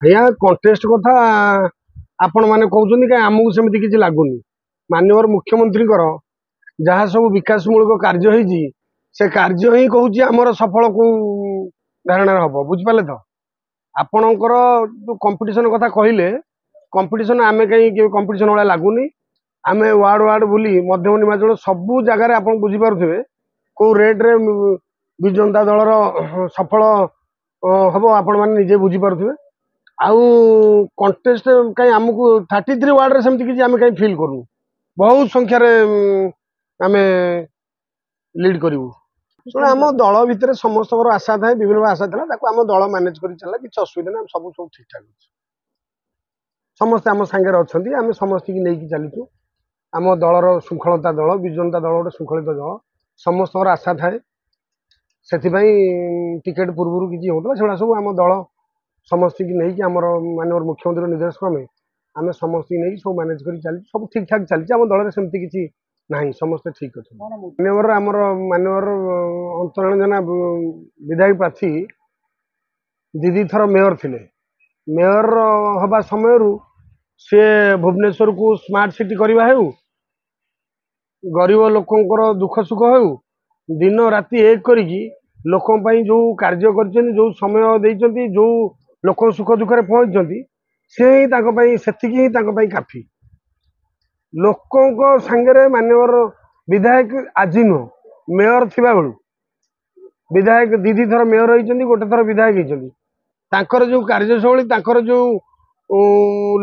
ଆଜ୍ଞା କଣ୍ଟେଷ୍ଟ କଥା ଆପଣ ମାନେ କହୁଛନ୍ତି କାଇଁ ଆମକୁ ସେମିତି କିଛି ଲାଗୁନି। ମାननीय मुख्यमंत्रीଙ୍କର ଯାହା ସବୁ ବିକାଶମୂଳକ କାର୍ଯ୍ୟ ହେଇଛି ସେ କାର୍ଯ୍ୟ ହିଁ କହୁଛି ଆମର ସଫଳ କୋଉ ଧାରଣାରେ ହବ। ବୁଝିପାରିଲେ ତ? ଆପଣଙ୍କର ଯୋଉ କମ୍ପିଟିସନ କଥା କହିଲେ, କମ୍ପିଟିସନ ଆମେ କାହିଁ କମ୍ପିଟିସନ ଭଳିଆ ଲାଗୁନି। ଆମେ ୱାର୍ଡ ୱାର୍ଡ ବୁଲି ମଧ୍ୟମ ନିର୍ବାଚନ ସବୁ ଜାଗାରେ ଆପଣ ବୁଝିପାରୁଥିବେ କୋଉ ରେଟ୍ରେ ବିଜୁ ଜନତା ଦଳର ସଫଳ ହବ ଆପଣ ମାନେ ନିଜେ ବୁଝିପାରୁଥିବେ। ଆଉ କଣ୍ଟେଷ୍ଟ କାଇଁ ଆମକୁ 33 ୱାର୍ଡରେ ସେମିତି କିଛି ଆମେ କାଇଁ ଫିଲ୍ କରୁନୁ। ବହୁତ ସଂଖ୍ୟାରେ ଆମେ ଲିଡ୍ କରିବୁ। ଶୁଣ ଆମ ଦଳ ଭିତରେ ସମସ୍ତଙ୍କର ଆଶା ଥାଏ, ବିଭିନ୍ନ ଆଶା ଥିଲା, ତାକୁ ଆମ ଦଳ ମ୍ୟାନେଜ କରି ଚାଲିଲା, କିଛି ଅସୁବିଧା ନାହିଁ, ସବୁ ଠିକ ଠାକ ଅଛି। ସମସ୍ତେ ଆମ ସାଙ୍ଗରେ ଅଛନ୍ତି, ଆମେ ସମସ୍ତଙ୍କୁ ନେଇକି ଚାଲିଛୁ। ଆମ ଦଳର ଶୃଙ୍ଖଳତା ଦଳ, ବିଜୁ ଜନତା ଦଳ ଗୋଟେ ଶୃଙ୍ଖଳିତ ଦଳ, ସମସ୍ତଙ୍କର ଆଶା ଥାଏ। ସେଥିପାଇଁ ଟିକେଟ ପୂର୍ବରୁ କିଛି ହଉଥିଲା, ସେଗୁଡ଼ା ସବୁ ଆମ ଦଳ ସମସ୍ତଙ୍କୁ ନେଇକି ଆମର ମାननीय मुख्यमंत्री निर्देश क्रमे आम समस्त नहीं सब मैनेज कर चलती, सब ठीक ठाक चलती। आम दल सेमती किसी ना, समस्ते ठीक अच्छे। माननीय आमर माननीय अंतराण जेना विधायक प्रार्थी दीदी थर मेयर थिले, मेयर हवा समय सी भुवनेश्वर को स्मार्ट सिटी करवा हो, गरीब लोकंर दुख सुख हो, दिन राति एक करी लोक जो कार्य कर जो समय देते जो लोक सुख दुखे पहुंचती से ही से काफी लोकों सांगे माननीय विधायक आज नुह मेयर थी बेलू विधायक दीदी थर मेयर होती गोटे थर विधायक होती जो कार्यशैली जो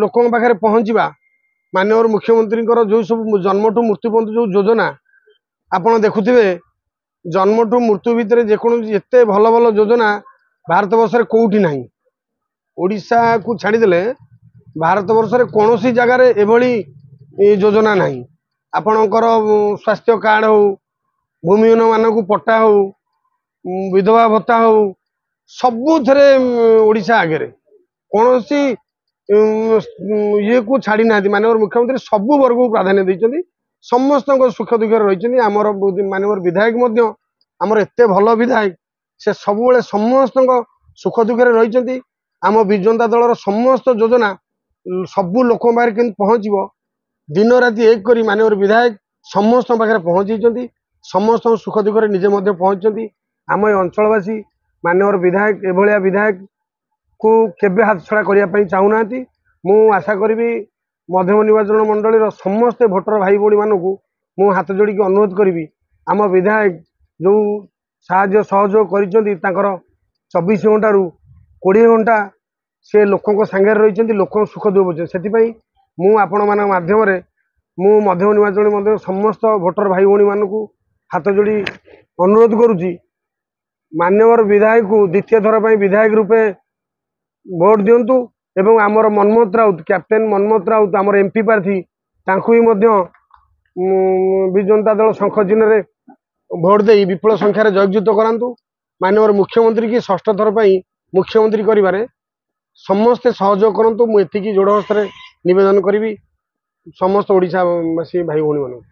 लोकों पाखे पहुँचवा माननीय मुख्यमंत्री जो सब जन्मठू मृत्यु पर्यंत जो योजना आपड़ देखुवे जन्मठू मृत्यु भितर जेकोसी एत भल भल योजना भारत वर्ष कौटी ना ओडिशा को छाड़देले भारत वर्ष कौन सी जगार एभली योजना ना आपणकर स्वास्थ्य कार्ड हो भूमिहीन मानक पट्टा हो विधवा भत्ता हो सबुथे ओडिशा आगे कौन सी ये को छाड़ी ना माननीय मुख्यमंत्री सबू वर्ग को प्राधान्य देते समस्त सुख दुख रही आमर माननीय विधायक आमर एत भल विधायक से सब समस्त सुख दुख रही आम बिजु जनता दलर समस्त योजना सबू लोक पाखे पहुँचो दिन राति एक करी माननीय विधायक समस्त पाखे पहुँची समस्त सुख दुख निजे पहुँचती आम अंचलवासी माननीय विधायक एभलिया विधायक को केबे हाथ छड़ा करने चाहूना मु आशा करी मध्यम निर्वाचन मंडल समस्ते भोटर भाई भाई मानक मु हाथ जोड़ी अनुरोध करी आम विधायक जो साहाय्य सहयोग कर 24 घंटा रु 20 घंटा से लोकों सांगे रही लोक सुख दुख से आपण मान माध्यम मु मध्यम निर्वाचन मंडल समस्त भोटर भाई भाई मानक हाथ जोड़ी अनुरोध करुच्ची माननीय विधायक को द्वितीय थर पर विधायक रूपे भोट दिंतु एवं आमर मनमोहन राउत कैप्टेन मनमोहन राउत आमर एमपी प्रार्थी भी बिजु जनता दल शंख चिन्ह भोट दे विपुल संख्यार जययुक्त करातु माननीय मुख्यमंत्री की षष्ठ थर पर मुख्यमंत्री करिबारे समस्ते सहयोग करंतु। मु एतिकी जोड़ हस्ते निवेदन करी समस्त ओडिशावासी भाई भौणी मानक।